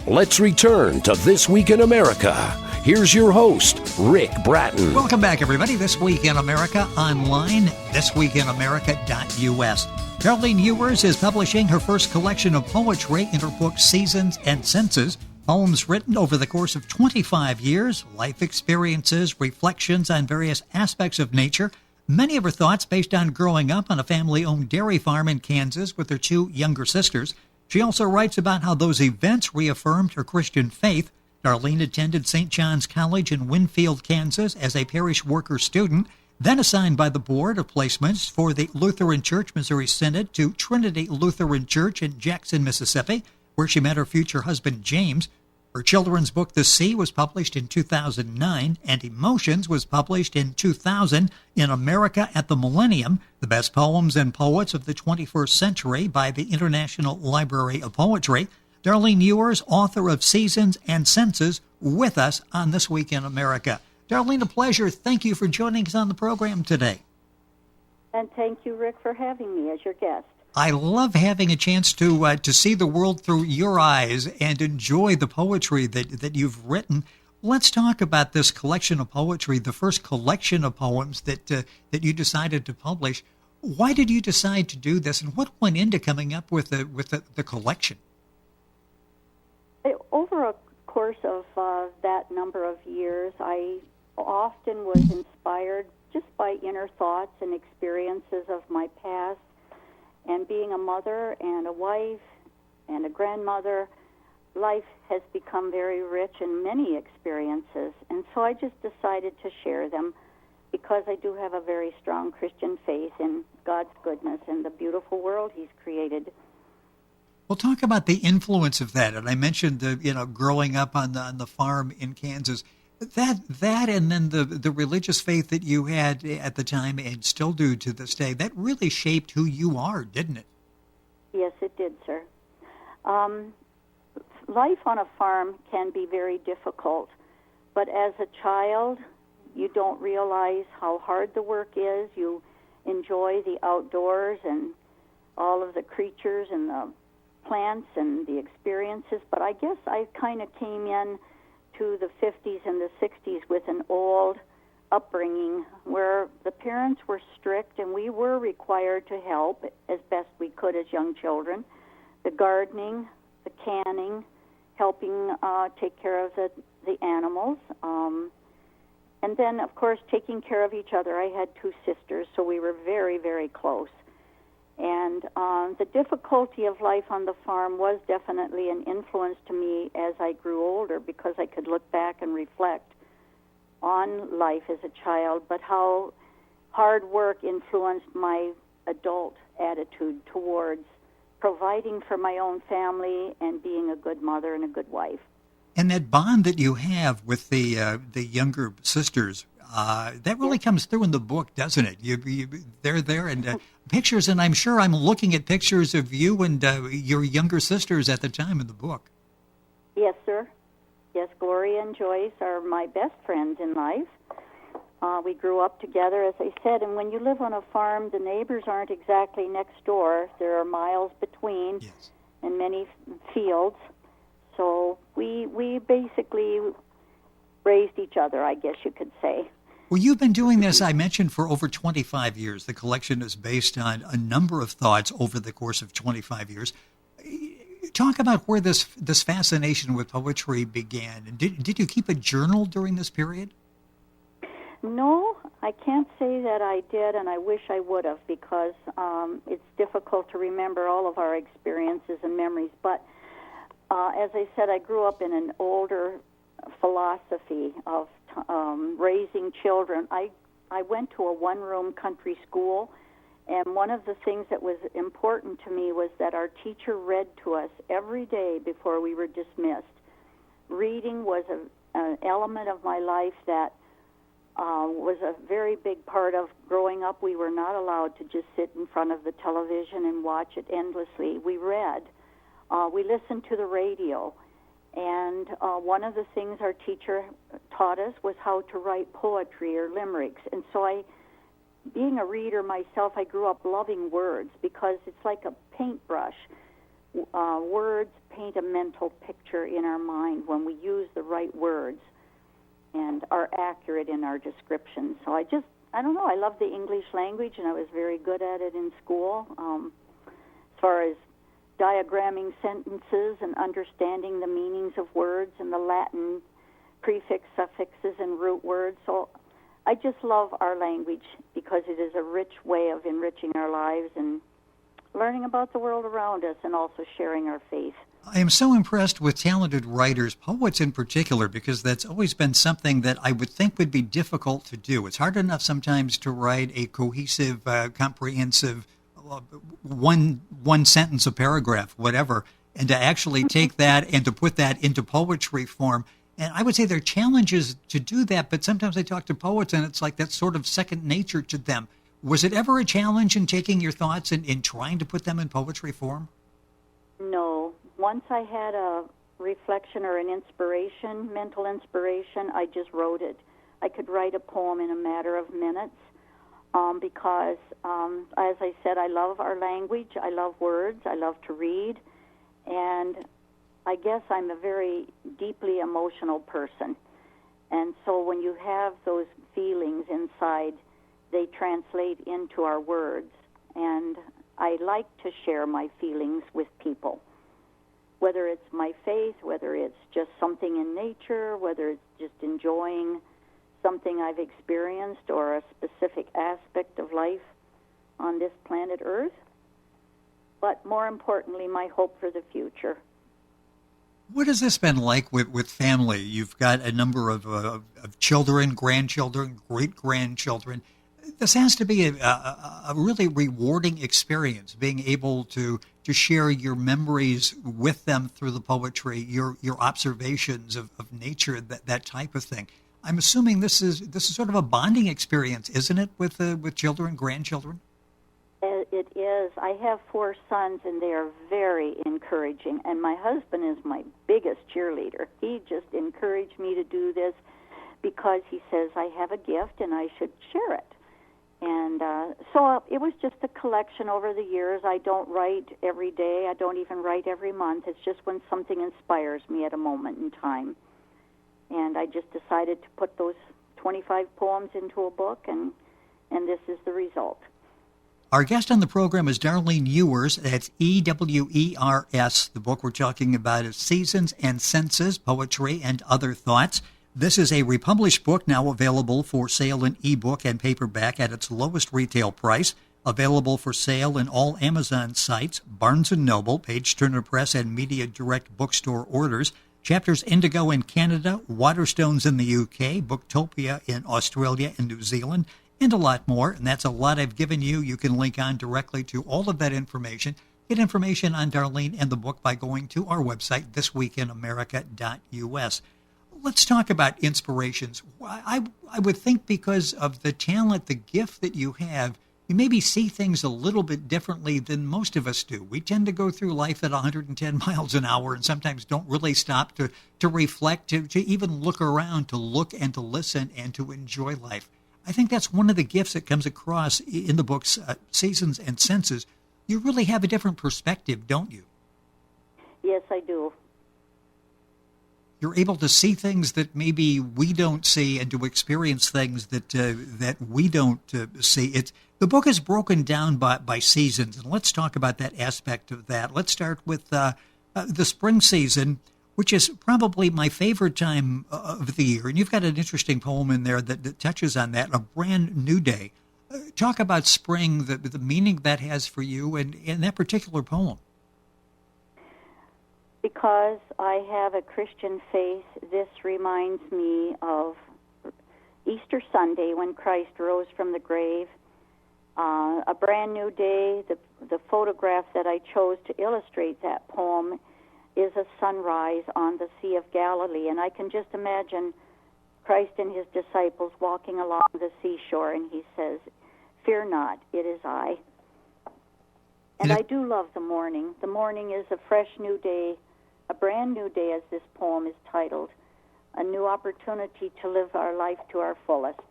Let's return to This Week in America. Here's your host, Rick Bratton. Welcome back, everybody. This Week in America online, thisweekinamerica.us. Darlene Ewers is publishing her first collection of poetry in her book, Seasons and Senses. Poems written over the course of 25 years, life experiences, reflections on various aspects of nature. Many of her thoughts based on growing up on a family-owned dairy farm in Kansas with her two younger sisters. She also writes about how those events reaffirmed her Christian faith. Darlene attended St. John's College in Winfield, Kansas as a parish worker student, then assigned by the Board of Placements for the Lutheran Church Missouri Synod to Trinity Lutheran Church in Jackson, Mississippi, where she met her future husband, James. Her children's book, The Sea, was published in 2009, and Emotions was published in 2000 in America at the Millennium, the best poems and poets of the 21st century by the International Library of Poetry. Darlene Ewers, author of Seasons and Senses, with us on This Week in America. Darlene, a pleasure. Thank you for joining us on the program today. And thank you, Rick, for having me as your guest. I love having a chance to see the world through your eyes and enjoy the poetry that you've written. Let's talk about this collection of poetry, the first collection of poems that you decided to publish. Why did you decide to do this, and what went into coming up with the collection? Over a course of that number of years, I often was inspired just by inner thoughts and experiences of my past. And being a mother and a wife and a grandmother, life has become very rich in many experiences. And so I just decided to share them because I do have a very strong Christian faith in God's goodness and the beautiful world He's created. Well, talk about the influence of that. And I mentioned, growing up on the farm in Kansas. That and then the religious faith that you had at the time and still do to this day, that really shaped who you are, didn't it? Yes, it did, sir. Life on a farm can be very difficult, but as a child, you don't realize how hard the work is. You enjoy the outdoors and all of the creatures and the plants and the experiences, but I guess I kind of came in to the 50s and the 60s with an old upbringing where the parents were strict and we were required to help as best we could as young children. The gardening, the canning, helping take care of the animals, and then, of course, taking care of each other. I had two sisters, so we were very, very close. And the difficulty of life on the farm was definitely an influence to me as I grew older because I could look back and reflect on life as a child, but how hard work influenced my adult attitude towards providing for my own family and being a good mother and a good wife. And that bond that you have with the younger sisters, that really comes through in the book, doesn't it? They're there and pictures, and I'm sure I'm looking at pictures of you and your younger sisters at the time in the book. Yes, sir. Yes, Gloria and Joyce are my best friends in life. We grew up together, as I said, and when you live on a farm, the neighbors aren't exactly next door. There are miles between, yes, and many fields. So we basically raised each other, I guess you could say. Well, you've been doing this, I mentioned, for over 25 years. The collection is based on a number of thoughts over the course of 25 years. Talk about where this fascination with poetry began. And did you keep a journal during this period? No, I can't say that I did, and I wish I would have, because it's difficult to remember all of our experiences and memories. But as I said, I grew up in an older philosophy of raising children. I went to a one-room country school, and one of the things that was important to me was that our teacher read to us every day before we were dismissed. Reading was an element of my life that was a very big part of growing up. We were not allowed to just sit in front of the television and watch it endlessly. We read. We listened to the radio. And one of the things our teacher taught us was how to write poetry or limericks. And so being a reader myself, I grew up loving words because it's like a paintbrush. words paint a mental picture in our mind when we use the right words and are accurate in our descriptions. So I don't know, I love the English language, and I was very good at it in school. As far as diagramming sentences and understanding the meanings of words and the Latin prefix, suffixes, and root words. So I just love our language because it is a rich way of enriching our lives and learning about the world around us and also sharing our faith. I am so impressed with talented writers, poets in particular, because that's always been something that I would think would be difficult to do. It's hard enough sometimes to write a cohesive, comprehensive, one sentence, a paragraph, whatever, and to actually take that and to put that into poetry form. And I would say there are challenges to do that, but sometimes I talk to poets and it's like that's sort of second nature to them. Was it ever a challenge in taking your thoughts and in trying to put them in poetry form? No. Once I had a reflection or an inspiration, mental inspiration, I just wrote it. I could write a poem in a matter of minutes because, as I said, I love our language. I love words. I love to read. And I guess I'm a very deeply emotional person. And so when you have those feelings inside, they translate into our words. And I like to share my feelings with people, whether it's my faith, whether it's just something in nature, whether it's just enjoying something I've experienced or a specific aspect of life on this planet Earth. But more importantly, my hope for the future. What has this been like with family? You've got a number of children, grandchildren, great-grandchildren. This has to be a really rewarding experience, being able to share your memories with them through the poetry, your observations of nature, that type of thing. I'm assuming this is sort of a bonding experience, isn't it, with children, grandchildren? It is. I have 4 sons, and they are very encouraging. And my husband is my biggest cheerleader. He just encouraged me to do this because he says I have a gift and I should share it. And so it was just a collection over the years. I don't write every day. I don't even write every month. It's just when something inspires me at a moment in time. And I just decided to put those 25 poems into a book, and this is the result. Our guest on the program is Darlene Ewers. That's Ewers. The book we're talking about is Seasons and Senses, Poetry and Other Thoughts. This is a republished book now available for sale in ebook and paperback at its lowest retail price. Available for sale in all Amazon sites, Barnes & Noble, Page Turner Press, and Media Direct bookstore orders. Chapters Indigo in Canada, Waterstones in the UK, Booktopia in Australia and New Zealand, and a lot more. And that's a lot I've given you. You can link on directly to all of that information. Get information on Darlene and the book by going to our website, thisweekinamerica.us. Let's talk about inspirations. I would think because of the talent, the gift that you have, you maybe see things a little bit differently than most of us do. We tend to go through life at 110 miles an hour and sometimes don't really stop to reflect, to even look around, to look and to listen and to enjoy life. I think that's one of the gifts that comes across in the book's Seasons and Senses. You really have a different perspective, don't you? Yes, I do. You're able to see things that maybe we don't see and to experience things that we don't see. The book is broken down by seasons, and let's talk about that aspect of that. Let's start with the spring season, which is probably my favorite time of the year. And you've got an interesting poem in there that touches on that, A Brand New Day. Talk about spring, the meaning that has for you and in that particular poem. Because I have a Christian faith, this reminds me of Easter Sunday when Christ rose from the grave. A brand new day, the photograph that I chose to illustrate that poem is a sunrise on the Sea of Galilee. And I can just imagine Christ and his disciples walking along the seashore, and he says, "Fear not, it is I." And I do love the morning. The morning is a fresh new day, a brand new day, as this poem is titled, a new opportunity to live our life to our fullest.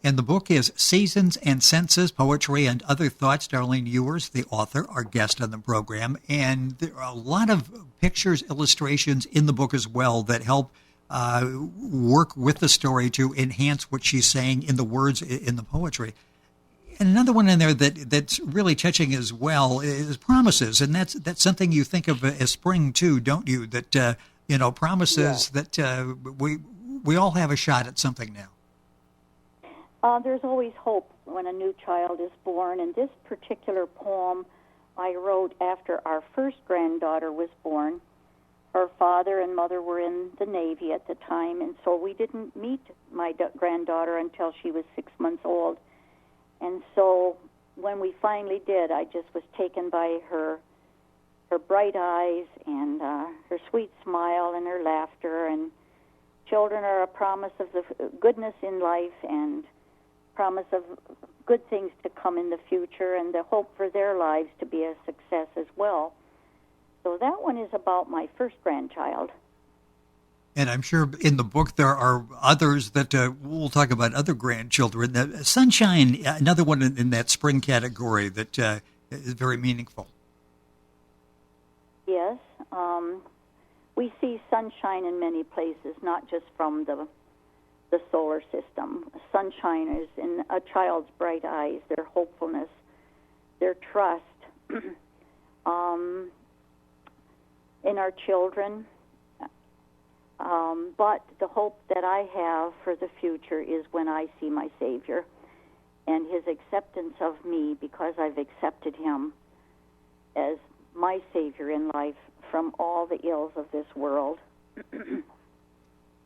And the book is Seasons and Senses, Poetry and Other Thoughts. Darlene Ewers, the author, our guest on the program. And there are a lot of pictures, illustrations in the book as well that help work with the story to enhance what she's saying in the words in the poetry. And another one in there that's really touching as well is promises, and that's something you think of as spring too, don't you? That promises that we all have a shot at something now. There's always hope when a new child is born, and this particular poem I wrote after our first granddaughter was born. Her father and mother were in the Navy at the time, and so we didn't meet my granddaughter until she was 6 months old. And so when we finally did, I just was taken by her bright eyes and her sweet smile and her laughter. And children are a promise of the goodness in life and promise of good things to come in the future and the hope for their lives to be a success as well. So that one is about my first grandchild. And I'm sure in the book there are others that we'll talk about other grandchildren. Sunshine, another one in that spring category that is very meaningful. Yes. We see sunshine in many places, not just from the solar system. Sunshine is in a child's bright eyes, their hopefulness, their trust. In our children, but the hope that I have for the future is when I see my Savior and his acceptance of me because I've accepted him as my Savior in life from all the ills of this world.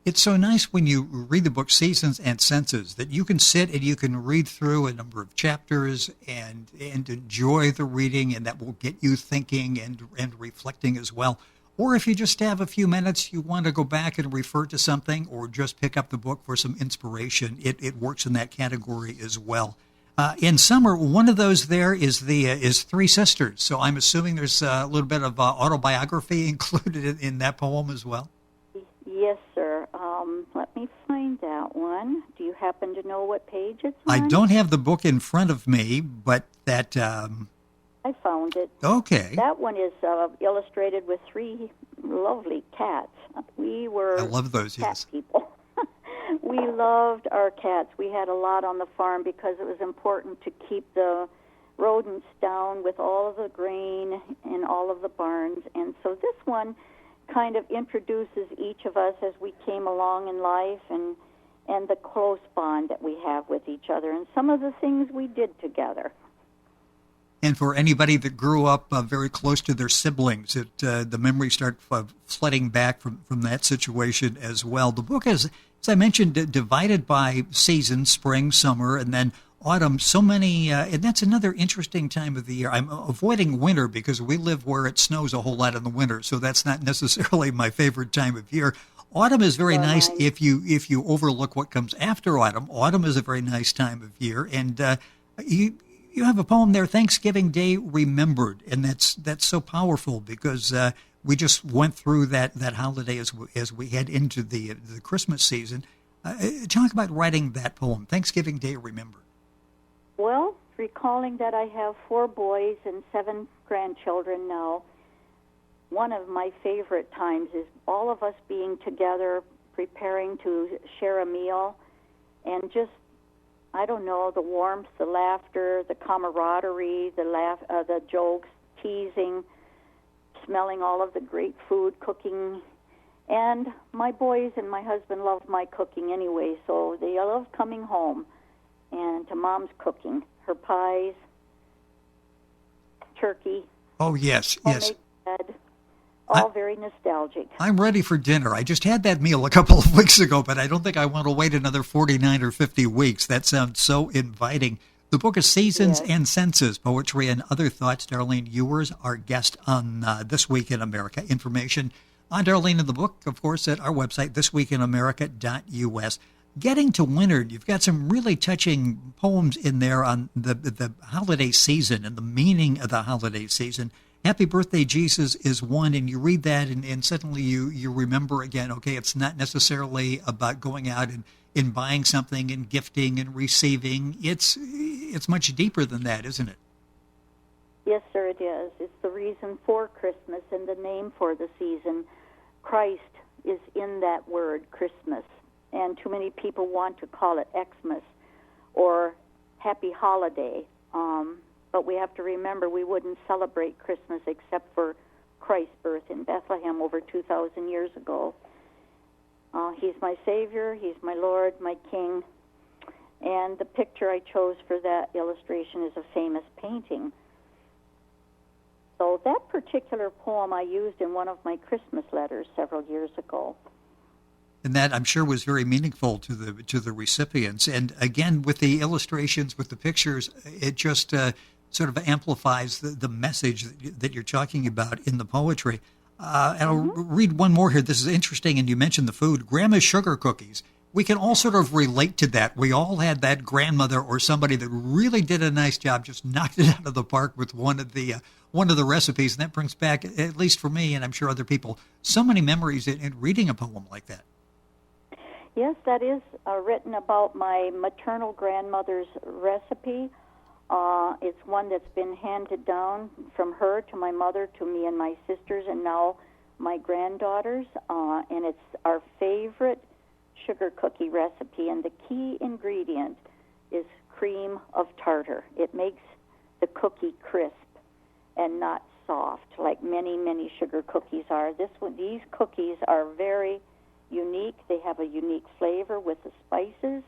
It's so nice when you read the book Seasons and Senses that you can sit and you can read through a number of chapters and enjoy the reading, and that will get you thinking and reflecting as well. Or if you just have a few minutes, you want to go back and refer to something or just pick up the book for some inspiration, it works in that category as well. In summer, one of those there is Three Sisters. So I'm assuming there's a little bit of autobiography included in that poem as well. Yes, sir. Let me find that one. Do you happen to know what page it's on? I don't have the book in front of me, but that... I found it. Okay. That one is illustrated with three lovely cats. We were I love those, cat yes. people. We loved our cats. We had a lot on the farm because it was important to keep the rodents down with all of the grain in all of the barns. And so this one kind of introduces each of us as we came along in life and the close bond that we have with each other and some of the things we did together. And for anybody that grew up very close to their siblings, the memories start flooding back from that situation as well. The book is, as I mentioned, divided by seasons, spring, summer, and then autumn. So many, and that's another interesting time of the year. I'm avoiding winter because we live where it snows a whole lot in the winter, so that's not necessarily my favorite time of year. Autumn is very nice if you overlook what comes after autumn. Autumn is a very nice time of year, and you have a poem there, Thanksgiving Day Remembered, and that's so powerful because we just went through that holiday as we head into the Christmas season. Talk about writing that poem, Thanksgiving Day Remembered. Well, recalling that I have 4 boys and 7 grandchildren now, one of my favorite times is all of us being together, preparing to share a meal, and just, I don't know, the warmth, the laughter, the camaraderie, the jokes, teasing, smelling all of the great food, cooking. And my boys and my husband love my cooking anyway, so they love coming home and to Mom's cooking, her pies, turkey. Oh, yes, yes. Bread, all very nostalgic. I'm ready for dinner. I just had that meal a couple of weeks ago, but I don't think I want to wait another 49 or 50 weeks. That sounds so inviting. The book is Seasons and Senses, Poetry and Other Thoughts. Darlene Ewers, our guest on This Week in America. Information on Darlene and the book, of course, at our website, thisweekinamerica.us. Getting to winter, you've got some really touching poems in there on the holiday season and the meaning of the holiday season. Happy Birthday, Jesus is one, and you read that, and suddenly you remember again, okay, it's not necessarily about going out in buying something and gifting and receiving. It's much deeper than that, isn't it? Yes, sir, it is. It's the reason for Christmas and the name for the season. Christ is in that word, Christmas. And too many people want to call it Xmas or Happy Holiday. But we have to remember we wouldn't celebrate Christmas except for Christ's birth in Bethlehem over 2,000 years ago. He's my Savior, He's my Lord, my King. And the picture I chose for that illustration is a famous painting. So that particular poem I used in one of my Christmas letters several years ago. And that, I'm sure, was very meaningful to the recipients. And again, with the illustrations, with the pictures, it just sort of amplifies the message that you're talking about in the poetry. And I'll read one more here. This is interesting, and you mentioned the food. Grandma's sugar cookies. We can all sort of relate to that. We all had that grandmother or somebody that really did a nice job, just knocked it out of the park with one of the recipes. And that brings back, at least for me, and I'm sure other people, so many memories in reading a poem like that. Yes, that is written about my maternal grandmother's recipe. It's one that's been handed down from her to my mother to me and my sisters and now my granddaughters. And it's our favorite sugar cookie recipe. And the key ingredient is cream of tartar. It makes the cookie crisp and not soft like many, many sugar cookies are. These cookies are very unique. They have a unique flavor with the spices.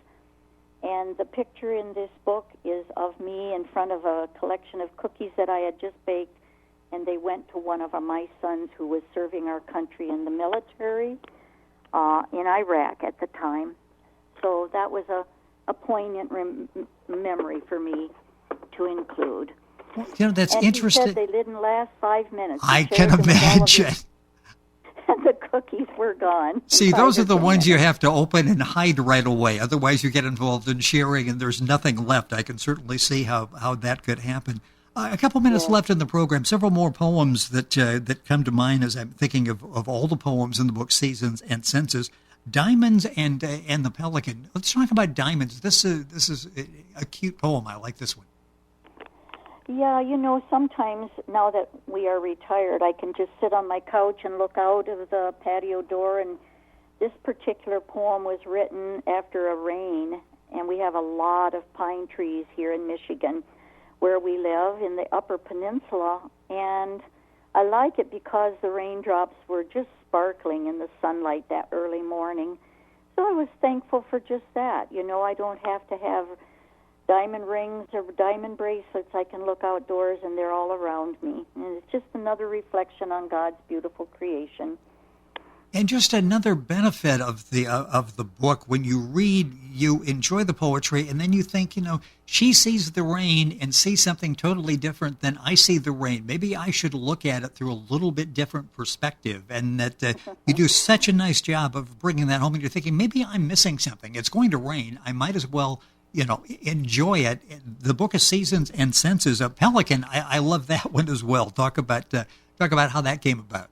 And the picture in this book is of me in front of a collection of cookies that I had just baked, and they went to one of my sons who was serving our country in the military in Iraq at the time. So that was a poignant memory for me to include. Well, that's and interesting. He said they didn't last 5 minutes. I can imagine. And the cookies were gone. See, those are the ones you have to open and hide right away. Otherwise, you get involved in sharing, and there's nothing left. I can certainly see how that could happen. A couple minutes left in the program. Several more poems that come to mind as I'm thinking of all the poems in the book, Seasons and Senses. Diamonds and the Pelican. Let's talk about Diamonds. This is a cute poem. I like this one. Yeah, sometimes now that we are retired, I can just sit on my couch and look out of the patio door, and this particular poem was written after a rain, and we have a lot of pine trees here in Michigan where we live in the Upper Peninsula, and I like it because the raindrops were just sparkling in the sunlight that early morning. So I was thankful for just that. I don't have to have diamond rings or diamond bracelets. I can look outdoors and they're all around me. And it's just another reflection on God's beautiful creation. And just another benefit of the book, when you read, you enjoy the poetry, and then you think, she sees the rain and sees something totally different than I see the rain. Maybe I should look at it through a little bit different perspective, and that you do such a nice job of bringing that home, and you're thinking, maybe I'm missing something. It's going to rain. I might as well enjoy it. The book of Seasons and Senses. Pelican, I love that one as well. Talk about how that came about.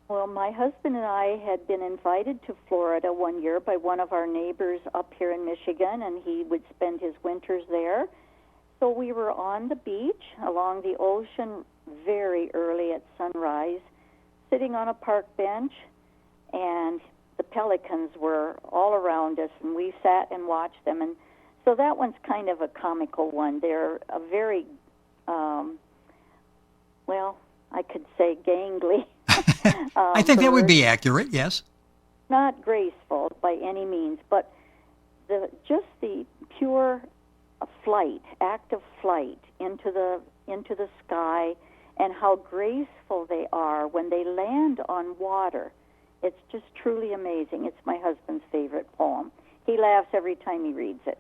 Well, my husband and I had been invited to Florida one year by one of our neighbors up here in Michigan, and he would spend his winters there. So we were on the beach along the ocean very early at sunrise, sitting on a park bench, and the pelicans were all around us, and we sat and watched them. And so that one's kind of a comical one. They're a very, I could say gangly. I think that would be accurate, yes. Not graceful by any means, but just the pure act of flight into the sky, and how graceful they are when they land on water. It's just truly amazing. It's my husband's favorite poem. He laughs every time he reads it.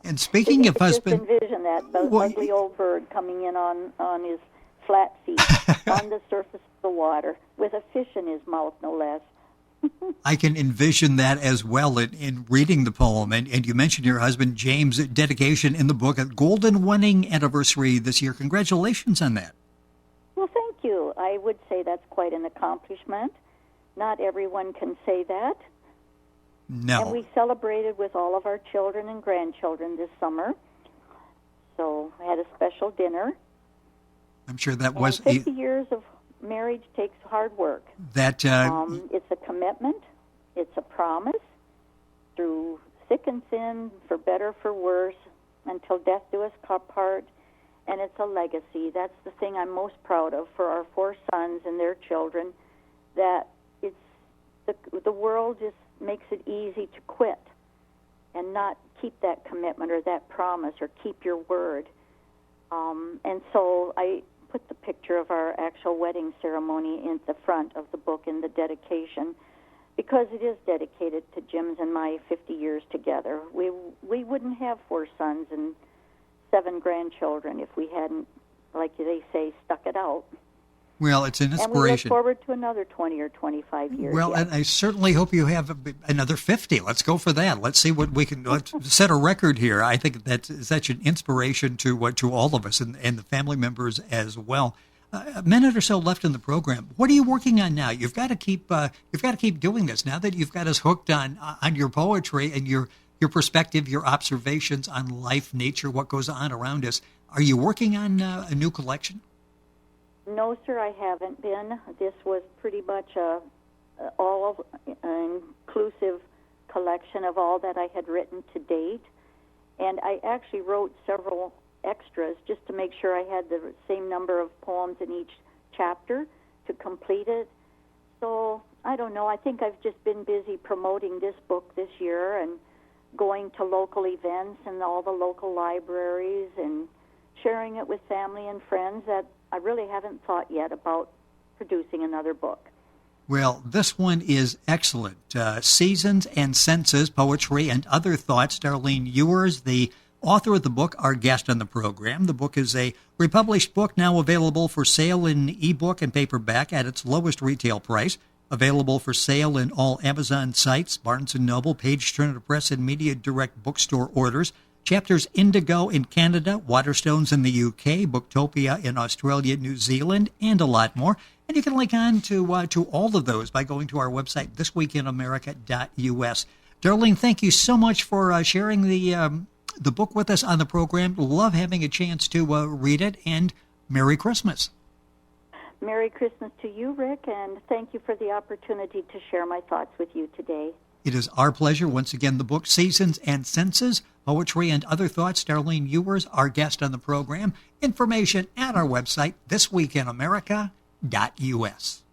And speaking of husband, just envision that ugly old bird coming in on his flat feet on the surface of the water with a fish in his mouth, no less. I can envision that as well in reading the poem. And you mentioned your husband, James' dedication in the book, a golden wedding anniversary this year. Congratulations on that. Well, thank you. I would say that's quite an accomplishment. Not everyone can say that. No. And we celebrated with all of our children and grandchildren this summer. So we had a special dinner. I'm sure that And was 50 years of marriage takes hard work. that. It's a commitment. It's a promise through thick and thin, for better, for worse, until death do us part. And it's a legacy. That's the thing I'm most proud of for our 4 sons and their children, that it's the world just makes it easy to quit and not keep that commitment or that promise or keep your word. And so I put the picture of our actual wedding ceremony in the front of the book in the dedication, because it is dedicated to Jim's and my 50 years together. We wouldn't have 4 sons and 7 grandchildren if we hadn't, like they say, stuck it out. Well, it's an And we look inspiration. forward to another 20 or 25 years. Well, yet. and I certainly hope you have another 50. Let's go for that. Let's see what we can. Let's set a record here. I think that's such an inspiration to all of us and the family members as well. A minute or so left in the program. What are you working on now? You've got to keep doing this now that you've got us hooked on your poetry and your perspective, your observations on life, nature, what goes on around us. Are you working on a new collection? No, sir, I haven't been. This was pretty much a all-inclusive collection of all that I had written to date. And I actually wrote several extras just to make sure I had the same number of poems in each chapter to complete it. So, I don't know. I think I've just been busy promoting this book this year and going to local events and all the local libraries and sharing it with family and friends that I really haven't thought yet about producing another book. Well, this one is excellent. Seasons and Senses, Poetry and Other Thoughts. Darlene Ewers, the author of the book, our guest on the program. The book is a republished book now available for sale in ebook and paperback at its lowest retail price. Available for sale in all Amazon sites, Barnes & Noble, Page Turner Press, and Media Direct bookstore orders. Chapters Indigo in Canada, Waterstones in the UK, Booktopia in Australia, New Zealand, and a lot more. And you can link on to all of those by going to our website, thisweekinamerica.us. Darlene, thank you so much for sharing the book with us on the program. Love having a chance to read it, and Merry Christmas. Merry Christmas to you, Rick, and thank you for the opportunity to share my thoughts with you today. It is our pleasure. Once again, the book Seasons and Senses, Poetry and Other Thoughts. Darlene Ewers, our guest on the program. Information at our website, thisweekinamerica.us.